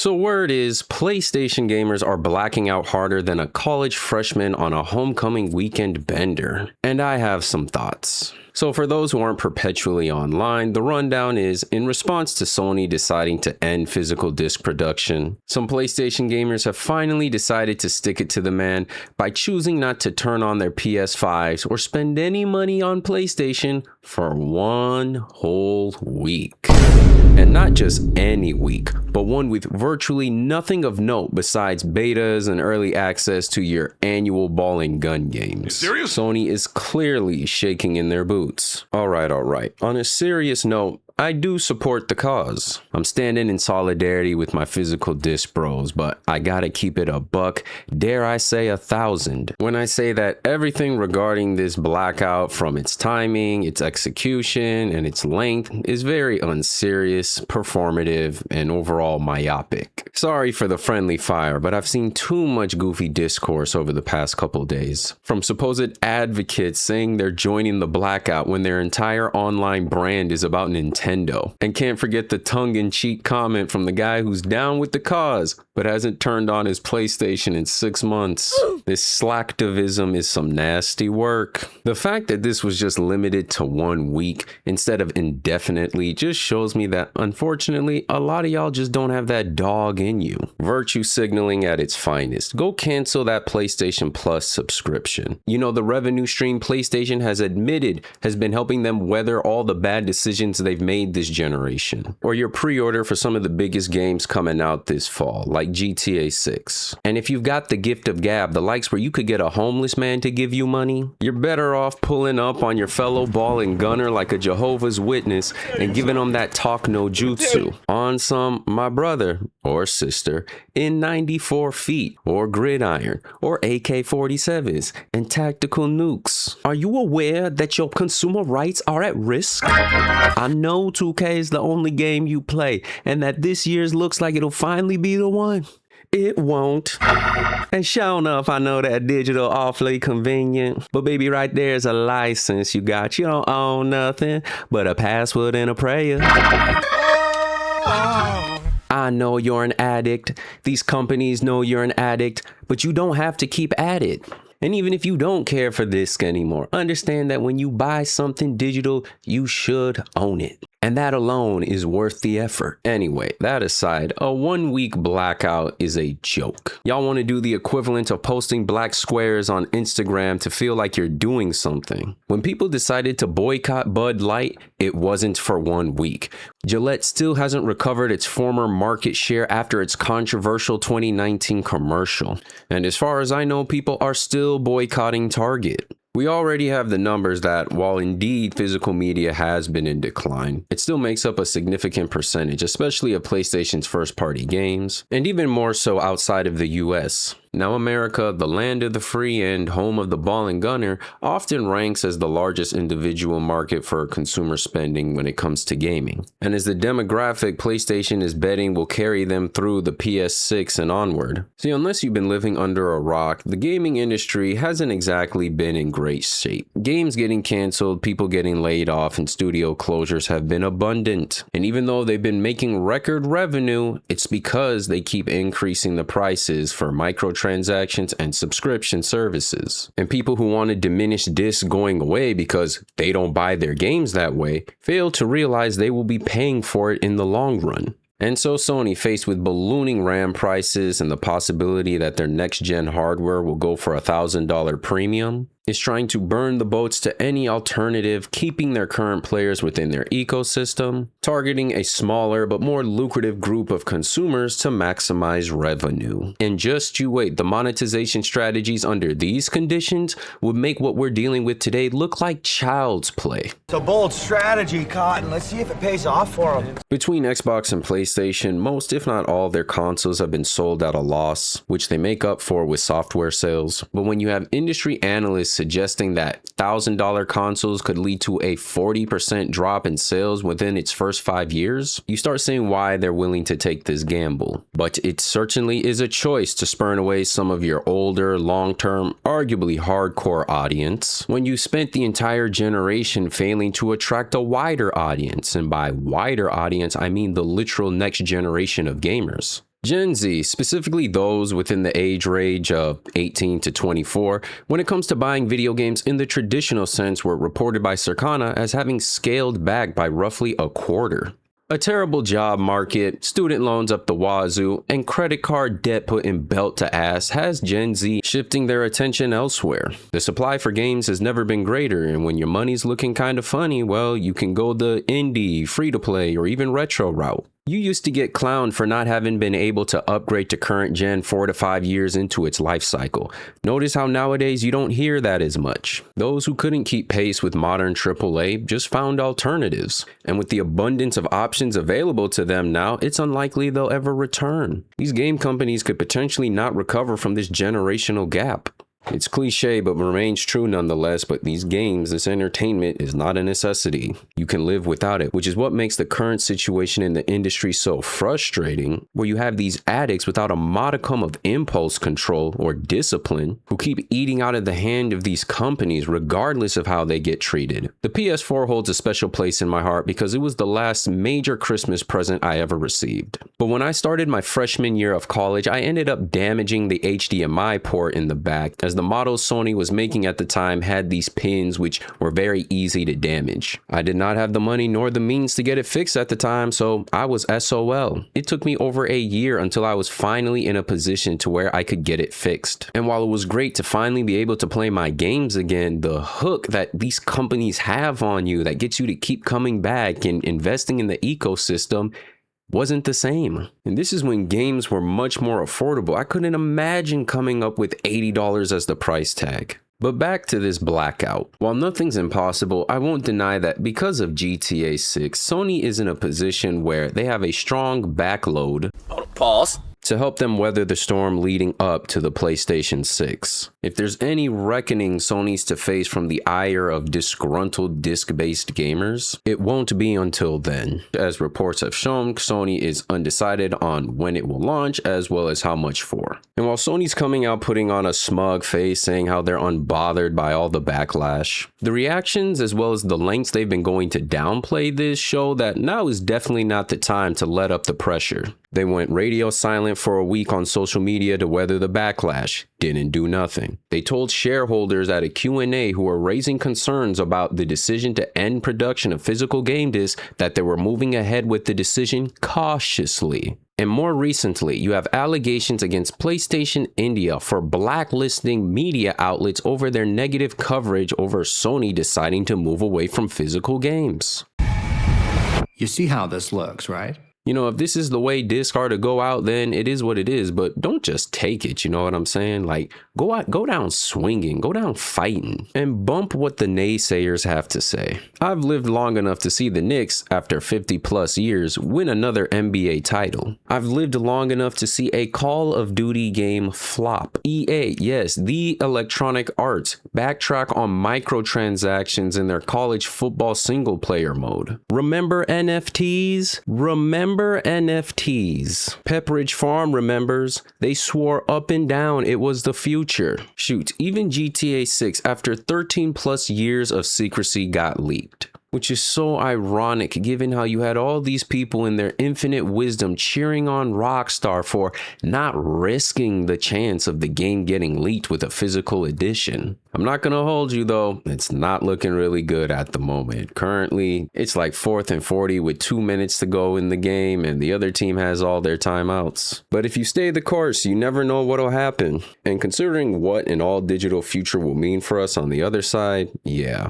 So word is, PlayStation gamers are blacking out harder than a college freshman on a homecoming weekend bender. And I have some thoughts. So for those who aren't perpetually online, the rundown is, in response to Sony deciding to end physical disc production, some PlayStation gamers have finally decided to stick it to the man by choosing not to turn on their PS5s or spend any money on PlayStation for one whole week. And not just any week, but one with virtually nothing of note besides betas and early access to your annual ball and gun games. Serious? Sony is clearly shaking in their boots. Alright. On a serious note, I do support the cause. I'm standing in solidarity with my physical disc bros, but I gotta keep it a buck, dare I say 1,000, when I say that everything regarding this blackout, from its timing, its execution, and its length, is very unserious, performative, and overall myopic. Sorry for the friendly fire, but I've seen too much goofy discourse over the past couple days. From supposed advocates saying they're joining the blackout when their entire online brand is about Nintendo. And can't forget the tongue-in-cheek comment from the guy who's down with the cause, but hasn't turned on his PlayStation in 6 months. This slacktivism is some nasty work. The fact that this was just limited to 1 week instead of indefinitely just shows me that, unfortunately, a lot of y'all just don't have that dog in you. Virtue signaling at its finest. Go cancel that PlayStation Plus subscription. You know, the revenue stream PlayStation has admitted has been helping them weather all the bad decisions they've made this generation. Or your pre-order for some of the biggest games coming out this fall, like GTA 6. And if you've got the gift of gab, the likes where you could get a homeless man to give you money, you're better off pulling up on your fellow ball and gunner like a Jehovah's Witness and giving them that talk no jutsu on some my brother or sister in 94 feet or gridiron or AK-47s and tactical nukes. Are you aware that your consumer rights are at risk? I know 2K is the only game you play, and that this year's looks like it'll finally be the one. It won't. And sure enough, I know that digital awfully convenient, but baby, right there's a license you got. You don't own nothing but a password and a prayer. I know you're an addict. These companies know you're an addict, but you don't have to keep at it. And even if you don't care for this anymore, understand that when you buy something digital, you should own it. And that alone is worth the effort. Anyway, that aside, a 1 week blackout is a joke. Y'all want to do the equivalent of posting black squares on Instagram to feel like you're doing something. When people decided to boycott Bud Light, it wasn't for 1 week. Gillette still hasn't recovered its former market share after its controversial 2019 commercial. And as far as I know, people are still boycotting Target. We already have the numbers that, while indeed physical media has been in decline, it still makes up a significant percentage, especially of PlayStation's first-party games, and even more so outside of the US. Now, America, the land of the free and home of the ball and gunner, often ranks as the largest individual market for consumer spending when it comes to gaming. And as the demographic PlayStation is betting will carry them through the PS6 and onward. See, unless you've been living under a rock, the gaming industry hasn't exactly been in great shape. Games getting canceled, people getting laid off, and studio closures have been abundant. And even though they've been making record revenue, it's because they keep increasing the prices for microtransactions and subscription services. And people who want to diminish discs going away because they don't buy their games that way fail to realize they will be paying for it in the long run. And so Sony, faced with ballooning RAM prices and the possibility that their next-gen hardware will go for $1,000 premium, is trying to burn the boats to any alternative, keeping their current players within their ecosystem, targeting a smaller but more lucrative group of consumers to maximize revenue. And just you wait, the monetization strategies under these conditions would make what we're dealing with today look like child's play. It's a bold strategy, Cotton. Let's see if it pays off for them. Between Xbox and PlayStation, most if not all their consoles have been sold at a loss, which they make up for with software sales. But when you have industry analysts suggesting that $1,000 consoles could lead to a 40% drop in sales within its first 5 years, you start seeing why they're willing to take this gamble. But it certainly is a choice to spurn away some of your older, long-term, arguably hardcore audience when you spent the entire generation failing to attract a wider audience. And by wider audience, I mean the literal next generation of gamers. Gen Z, specifically those within the age range of 18 to 24, when it comes to buying video games in the traditional sense, were reported by Circana as having scaled back by roughly a quarter. A terrible job market, student loans up the wazoo, and credit card debt put in belt to ass has Gen Z shifting their attention elsewhere. The supply for games has never been greater, and when your money's looking kind of funny, well, you can go the indie, free-to-play, or even retro route. You used to get clowned for not having been able to upgrade to current gen 4 to 5 years into its life cycle. Notice how nowadays you don't hear that as much. Those who couldn't keep pace with modern AAA just found alternatives. And with the abundance of options available to them now, it's unlikely they'll ever return. These game companies could potentially not recover from this generational gap. It's cliche, but remains true nonetheless, but these games, this entertainment is not a necessity. You can live without it, which is what makes the current situation in the industry so frustrating, where you have these addicts without a modicum of impulse control or discipline who keep eating out of the hand of these companies regardless of how they get treated. The PS4 holds a special place in my heart because it was the last major Christmas present I ever received. But when I started my freshman year of college, I ended up damaging the HDMI port in the back, as the models Sony was making at the time had these pins which were very easy to damage. I did not have the money nor the means to get it fixed at the time, so I was SOL. It took me over a year until I was finally in a position to where I could get it fixed. And while it was great to finally be able to play my games again, the hook that these companies have on you that gets you to keep coming back and investing in the ecosystem wasn't the same. And this is when games were much more affordable. I couldn't imagine coming up with $80 as the price tag. But back to this blackout. While nothing's impossible, I won't deny that because of GTA 6, Sony is in a position where they have a strong backload. Pause. To help them weather the storm leading up to the PlayStation 6. If there's any reckoning Sony's to face from the ire of disgruntled disc-based gamers, it won't be until then. As reports have shown, Sony is undecided on when it will launch as well as how much for. And while Sony's coming out putting on a smug face saying how they're unbothered by all the backlash, the reactions as well as the lengths they've been going to downplay this show that now is definitely not the time to let up the pressure. They went radio silent for a week on social media to weather the backlash. Didn't do nothing. They told shareholders at a Q&A who were raising concerns about the decision to end production of physical game discs that they were moving ahead with the decision cautiously. And more recently, you have allegations against PlayStation India for blacklisting media outlets over their negative coverage over Sony deciding to move away from physical games. You see how this looks, right? You know, if this is the way discs are to go out, then it is what it is, but don't just take it, you know what I'm saying? Like, go down swinging, go down fighting, and bump what the naysayers have to say. I've lived long enough to see the Knicks, after 50 plus years, win another NBA title. I've lived long enough to see a Call of Duty game flop. EA, yes, the Electronic Arts, backtrack on microtransactions in their college football single player mode. Remember NFTs? Remember NFTs. Pepperidge Farm remembers. They swore up and down it was the future. Shoot, even GTA 6 after 13 plus years of secrecy got leaked. Which is so ironic given how you had all these people in their infinite wisdom cheering on Rockstar for not risking the chance of the game getting leaked with a physical edition. I'm not gonna hold you though, it's not looking really good at the moment. Currently, it's like 4th and 40 with 2 minutes to go in the game and the other team has all their timeouts. But if you stay the course, you never know what'll happen. And considering what an all digital future will mean for us on the other side, yeah.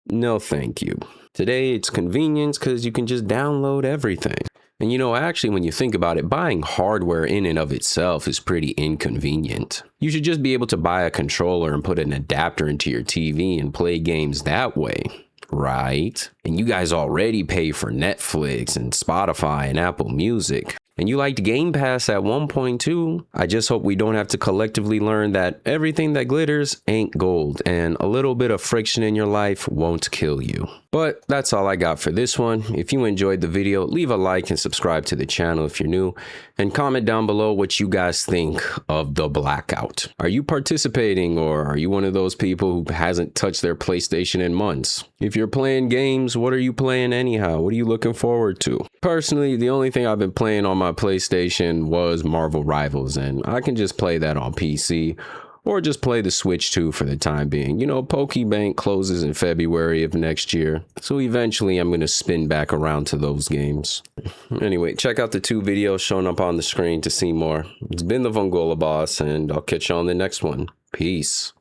No thank you. Today it's convenience because you can just download everything. And you know, actually when you think about it, buying hardware in and of itself is pretty inconvenient. You should just be able to buy a controller and put an adapter into your TV and play games that way. Right? And you guys already pay for Netflix and Spotify and Apple Music. And you liked Game Pass at 1.2. I just hope we don't have to collectively learn that everything that glitters ain't gold, and a little bit of friction in your life won't kill you. But that's all I got for this one. If you enjoyed the video, leave a like and subscribe to the channel if you're new, and comment down below what you guys think of the blackout. Are you participating, or are you one of those people who hasn't touched their PlayStation in months? If you're playing games, what are you playing anyhow? What are you looking forward to? Personally, the only thing I've been playing on my my PlayStation was Marvel Rivals, and I can just play that on PC or just play the Switch 2 for the time being. You know, Pokebank closes in February of next year, so eventually I'm going to spin back around to those games. Anyway, check out the 2 videos showing up on the screen to see more. It's been the VongolaBoss, and I'll catch you on the next one. Peace.